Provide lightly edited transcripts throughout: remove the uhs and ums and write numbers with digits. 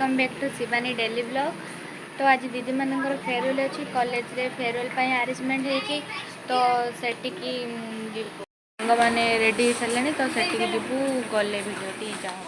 Welcome back to Shivani daily vlog. तो आज दीदी मानकर फेयरवेल अच्छी कॉलेज रे फेयरवेल अरेंजमेंट होती तो सेटिकी सांग मैंने रेडी हो सारे तो सेटिकी जीवु गले भिडियो जाओ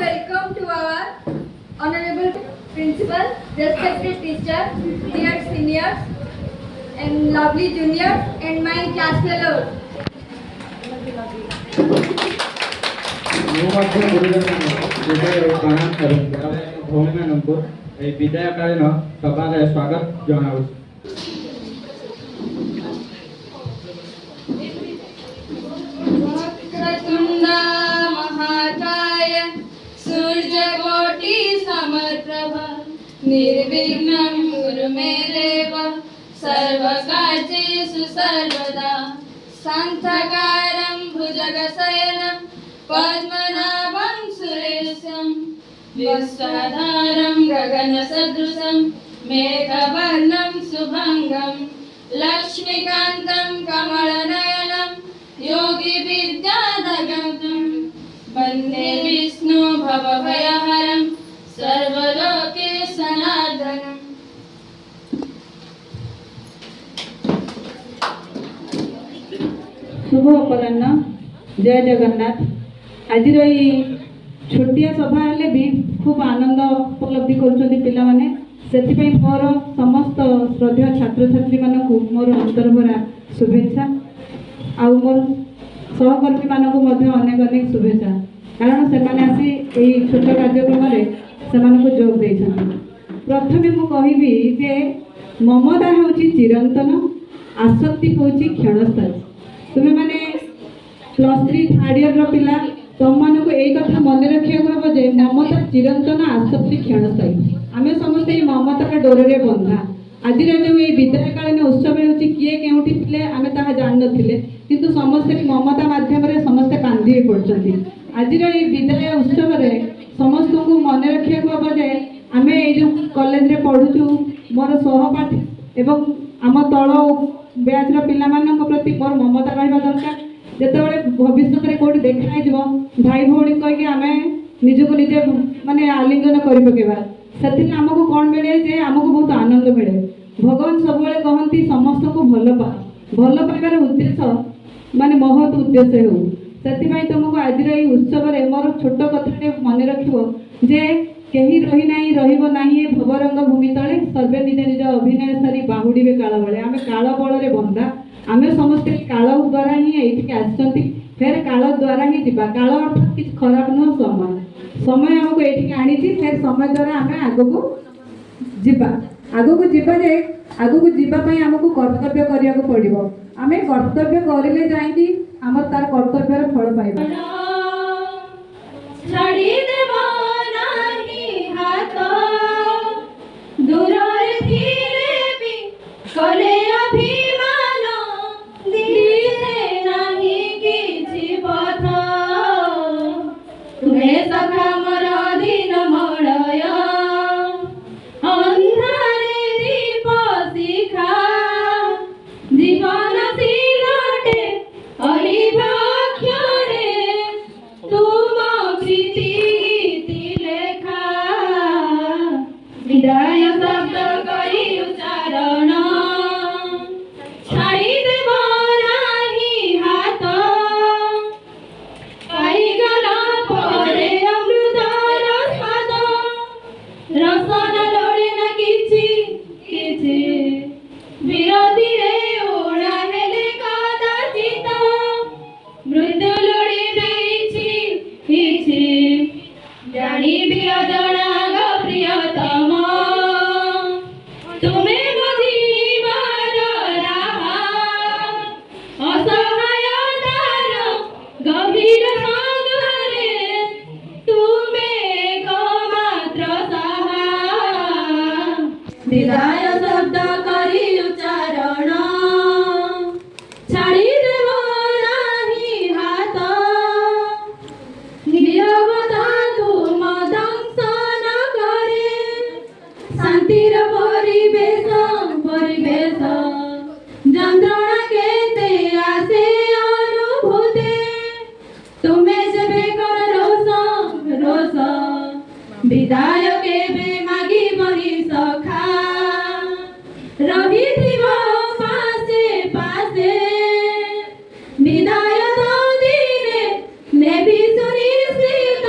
Welcome to our honorable principal, respected teacher, dear seniors and lovely juniors and my class fellows. विदाय कालीन सभा स्वागत जनाऊँ। निर्विघ्नं कुरु मे देव सर्वकार्येषु सर्वदा शान्ताकारं भुजगशयनं पद्मनाभं सुरेशं विश्वाधारं गगनसदृशं मेघवर्णं शुभङ्गं लक्ष्मीकान्तं कमलनयनं योगिविद्याधरं वन्दे विष्णु भवभयहरं सर्वलोके सनातनम्। शुभ अपराह्न, जय जगन्नाथ। आज छोटिया सभा हेले भी खूब आनंद उपलब्धि कर पिला माने से मोर समस्त श्रद्धेय छात्र छात्री मानक मोर अंतरभरा शुभेच्छा आउ मोर सहकर्मी मानक अनेक अनेक शुभेच्छा कारण से आसी यही छोट कार्यक्रम से जोग देइछन। प्रथमे मु कहिबी जे ममता होची चिरंतन, आसक्ति होची क्षणस्थायी। तुम्हें माने +3 थर्ड इयर पिला तुम मानक यही कथा मन रखा हम जे ममता चिरंतन, आसक्ति क्षणस्थायी। आम समस्ते ममतार डोरे बंधा। आज जो ये विदायकालीन उत्सव किए केउठी थिले आम ताहा जान नथिले किंतु समस्ते ममता माध्यम समस्ते बांधी पड़छन्ती। आज ये विदाय उत्सव समस्त को मन रखा हम जे आम ये कॉलेज रे पढ़ुचु मोर सहपाठी एवं आम तल बैच पिला प्रति मोर ममता रहा दरकार। जितेबाला भविष्य में कौट देखा भाई भौणी कहीकि आम निजक निजे माने आलिंगन कर पकेबा से आमको कौन मिले जे आमको बहुत आनंद मिले। भगवान सब कहती समस्त को भल पाइबार उद्देश्य माने महत उद्देश्य हो से तुमको आज उत्सव मोर छोट कथा मन रखिए जे କେହି ରହି ନାହିଁ ରହିବ ନାହିଁ ଏ ଭବରଙ୍ଗ ଭୂମି ତଳେ ସର୍ବେ ନିଜ ନିଜ ଅଭିନୟ ସାରି ବାହୁଡ଼ିବେ କାଳ ବଳେ। ଆମେ କାଳ ବଳରେ ବନ୍ଧା, ଆମେ ସମସ୍ତେ କାଳ ଦ୍ୱାରା ହିଁ ଏଇଠିକି ଆସିଛନ୍ତି, ଫେର କାଳ ଦ୍ୱାରା ହିଁ ଯିବା। କାଳ ଅର୍ଥାତ୍ କିଛି ଖରାପ ନୁହଁ, ସମୟ ଆମକୁ ଏଇଠିକି ଆଣିଛି, ଫେର ସମୟ ଦ୍ୱାରା ଆମେ ଆଗକୁ ଯିବା। ଆଗକୁ ଯିବା ପାଇଁ ଆମକୁ କର୍ତ୍ତବ୍ୟ କରିବାକୁ ପଡ଼ିବ। ଆମେ କର୍ତ୍ତବ୍ୟ କରିଲେ ଯାଇକି ଆମର ତାର କର୍ତ୍ତବ୍ୟର ଫଳ ପାଇବା। ଛାଡ଼ି ଦେବ ନାହିଁ ହାତ, ଦୂରରେ ଥିଲେ ବି କଲେ ଅଭିମାନ, ଦିଶେ ନାହିଁ କିଛି ପଥ। ତୁମେ ସଖା ମୋର ଦିନ ମଳୟ, ଅନ୍ଧାରେ ଦୀପ ଶିଖା, ଜୀବନ ସିଲଟେ ଅଲିଭ ଅକ୍ଷରେ, ତୁମ ପ୍ରୀତି ଗୀତି ଲେଖା। ବିଦାୟ ଶବ୍ଦ କରି ଉଚ୍ଚାରଣ, ଛାଡ଼ିଦେବ ନାହିଁ ହାତ, ପାଇଗଲା ପରେ ଅମୃତର ସ୍ୱାଦ। ରସନ ଲୋଡ଼େ ନା କିଛି ବିରତିରେ ଉଣା ହେଲେ କଦାଚିତ, ମୃତ୍ୟୁ ଲୋଡ଼ି ଦେଇଛି କିଛି, ଜାଣିବି ଅଜଣା ଗ ପ୍ରିୟତମ। ତୁମେ ବୁଝିବାର ରାହ, ଅସହାୟତାର ଗଭୀର ସାଗରରେ, ତୁମେ ଏକମାତ୍ର ସାହା। ବିଦାୟ ଶବ୍ଦ କରି ଉଚ୍ଚାରଣ, ଛାଡ଼ିଦେବ ନାହିଁ ହାତ, ନିରବତା ତୁମ ଦଂଶନ କରେ, ଶାନ୍ତିର ପରିବେଶ ଯନ୍ତ୍ରଣା କେତେ ଆସେ ଅନୁଭୂତି, ତୁମେ ଯେବେ କର ରୋଷ, ବିଦାୟ କେବେ ମାଗିବନି ସଖା। ରହିଥିବ ପାଶେ ପାଶେ, ବିଦାୟ ତ ଦିନେ ନେବି ସୁନିଶ୍ଚିତ,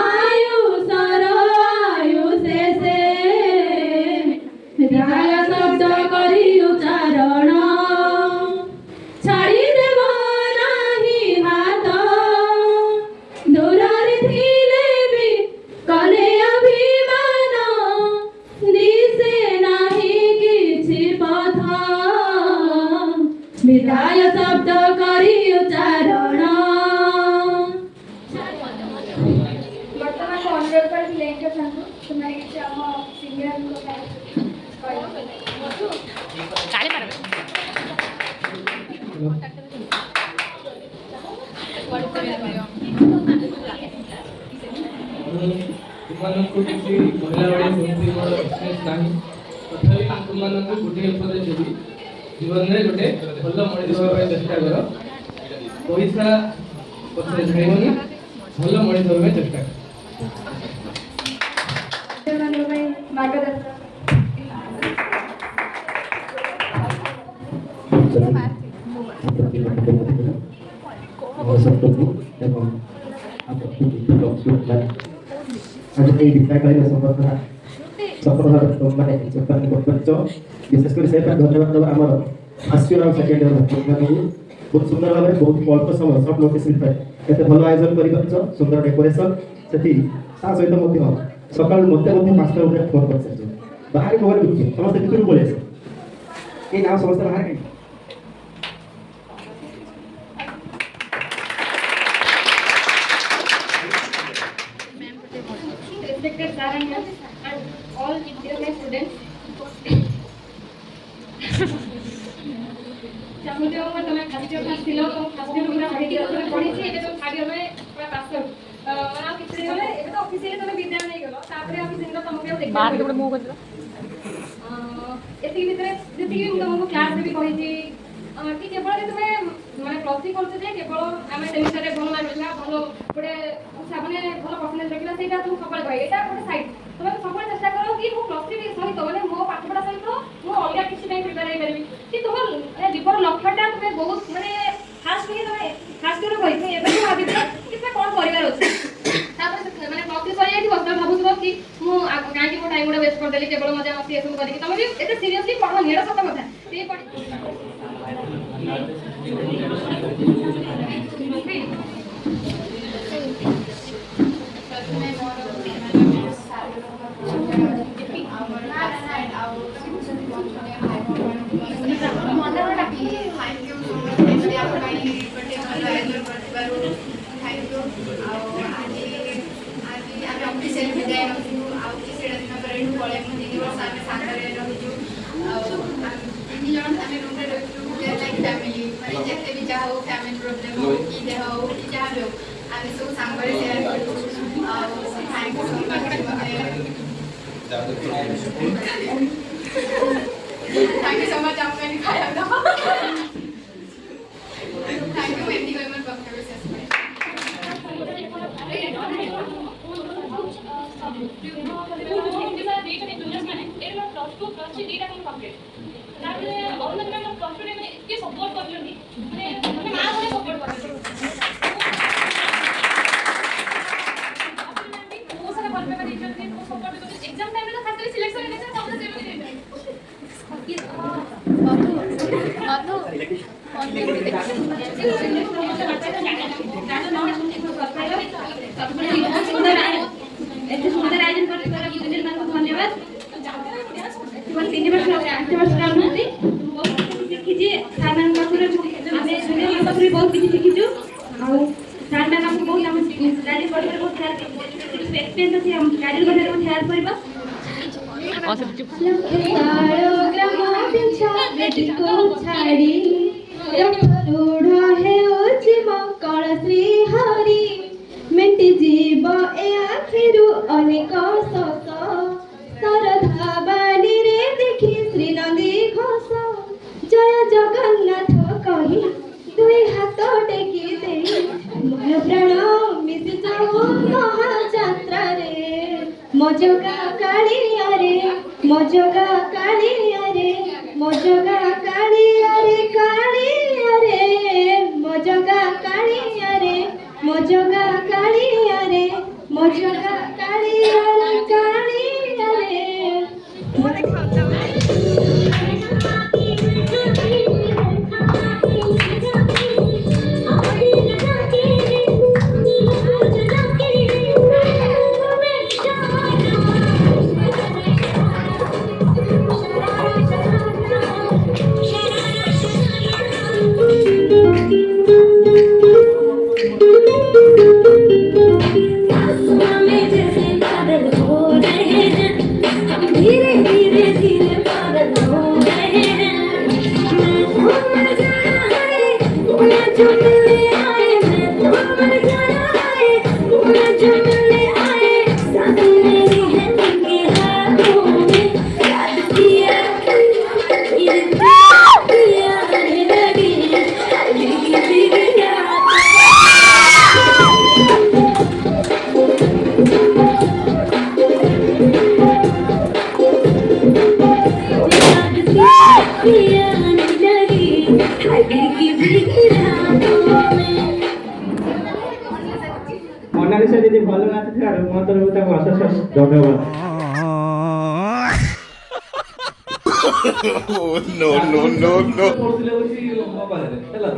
ଆୟୁଷର ଆୟୁ ଶେଷେ। ବିଦାୟ ଶବ୍ଦ କରି ଉଚ୍ଚାରଣ, ଛାଡ଼ିଦେବ ନାହିଁ ହାତ, ଦୂରରେ ଥିଲେ ବି କଲେ ଅଭିମାନ, ଦିଶେ ନାହିଁ କିଛି ପଥ। ବିଦାୟ ଶବ୍ଦ କରି ଉଚ୍ଚାରଣ। ବର୍ତ୍ତମାନ ଅନୁରୋଧ କରିବି ଲେଖକ ସାଙ୍ଗକୁ ସେମାନେ କିଛି ଆମ ସିନିୟରଙ୍କ ପାଇଁ तुमମାନଙ୍କୁ କିଛି କହିଲା ବେଳେ ସେମିତି ମୋର ଏକ୍ସପିରିଏନ୍ସ ନାହିଁ, ତଥାପି ତୁମମାନଙ୍କୁ ଗୋଟିଏ ଉପଦେଶ ଦେବି, ଜୀବନରେ ଗୋଟେ ଭଲ ମଣିଷ ହେବା ପାଇଁ ଚେଷ୍ଟା କର। ପଇସା ପଛରେ ଧାଇବନି, ଭଲ ମଣିଷ ହେବା ପାଇଁ ଚେଷ୍ଟା କର। ମାନଙ୍କ ପାଇଁ ମାର୍ଗଦର୍ଶନ विशेष कर धन्यवाद दबा आम फर्स्ट इयर और सेकेंड इयर बहुत सुंदर भाव में बहुत अल्प समय सर्ट नोटिस एत भल आयोजन कर सुंदर डेकोरेशन से सहित सका मत 5टा फोन कर बाहर मोबाइल बुझे समस्त भर पलि ये ना समस्त बाहर कहीं respected sir and ma'am and all dear students. चाहूँगी मैं तुम्हें फर्स्ट ईयर फर्स्ट लो तो फर्स्ट ईयर पूरा पढ़ी तुम पढ़ी थी एबे तुम थर्ड ईयर में पूरा पास आउट और आप कितने गले एबे तो ऑफिशियली तुम विद्यालय नहीं गलो तापरे ऑफिशियली तुमके देख बाहर के मुंह कर एती भीतर जति भी तुमको क्लास में भी कहि थी कि केवल तुम्हें माने प्लस 3 करछ जे केवल आमे सेमिस्टर रे भल लागला भल गोटे सामने भल परसेंटेज रखला सेटा तुम सकाळ कहि एटा गोटे साइड तुम सकाळ चेष्टा करो कि मो प्लस 3 सहित माने मो पाठ पढ़ा सहित मो अलगा किसी टाइम प्रिपेयर हो परबी कि तुम जीवन लक्ष्यटा तुम्हें बहुत माने खास कहि तुम्हें खास करो कहि एबे भाबी कि तुम्हें कोन करिवार अछि तापर माने प्लस 3 सरी जाई बस भाबु कि मु काहे को टाइम गुडा वेस्ट कर देली केवल मजा मस्ती एसब करी तमे भी एते सीरियसली पढ़ो नेड़ा सत कथा ते पढ़ Thank you so much. I'm going to cry out now. Thank you, Wendy, very much for your assessment. एते सुंदर आयोजन करथिबार यूनियन मानक धन्यवाद। तुम 3 वर्ष 8 वर्ष राउंडी बहुत शिखी जे सामान पाखुर आमे यूनियन पाखुर बहुत किछि शिखिछु आ सार मैम हमको बहुत हम गाड़ी पढ़े बहुत ख्याल एक्सपेरियंस अछि हम गाड़ी पढ़े बहुत ख्याल करबा लखतारो ग्राम पिछा बेटी को छाड़ी रूढ़ है ओछि मकल श्री हरि मेंटी जीव ए आखिरु अनेक सत सरधा बाली रे देखी श्री नंदी घोष जय जगन्नाथ कही दुई हाथ टेकी दे मन प्राण मिशि जाऊ महाजात्रा रे मजगा कालिया रे मजगा कालिया रे मजगा कालिया रे कालिया रे मजगा कालिया रे मजगा कालिया रे मजगा कालिया रे कालिया रे मोनालिसा दीदी भल नाचुथिबार मो तरफ ताको अशेष धन्यवाद।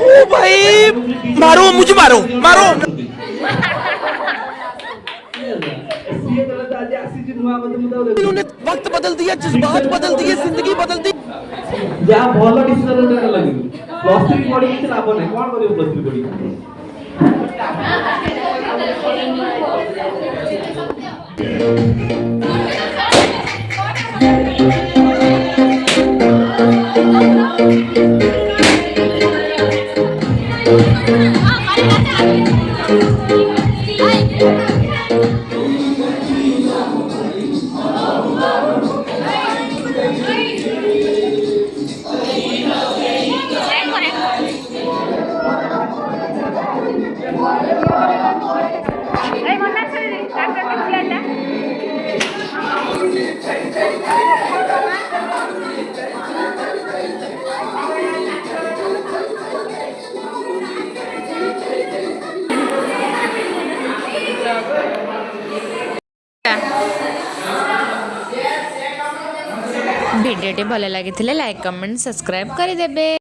ओ भाई मारो मुझे मारो मारो इन्होंने वक्त बदल दिया जज्बात बदल दिए जिंदगी बदल दी जा भल डिसीजन लागि प्लस 3 पढी କିଛି ଲାଭ ନାହିଁ कोन करियो प्लस 3 पढी भिडियोटी भल लगी लाइक कमेंट सब्सक्राइब करदेवे।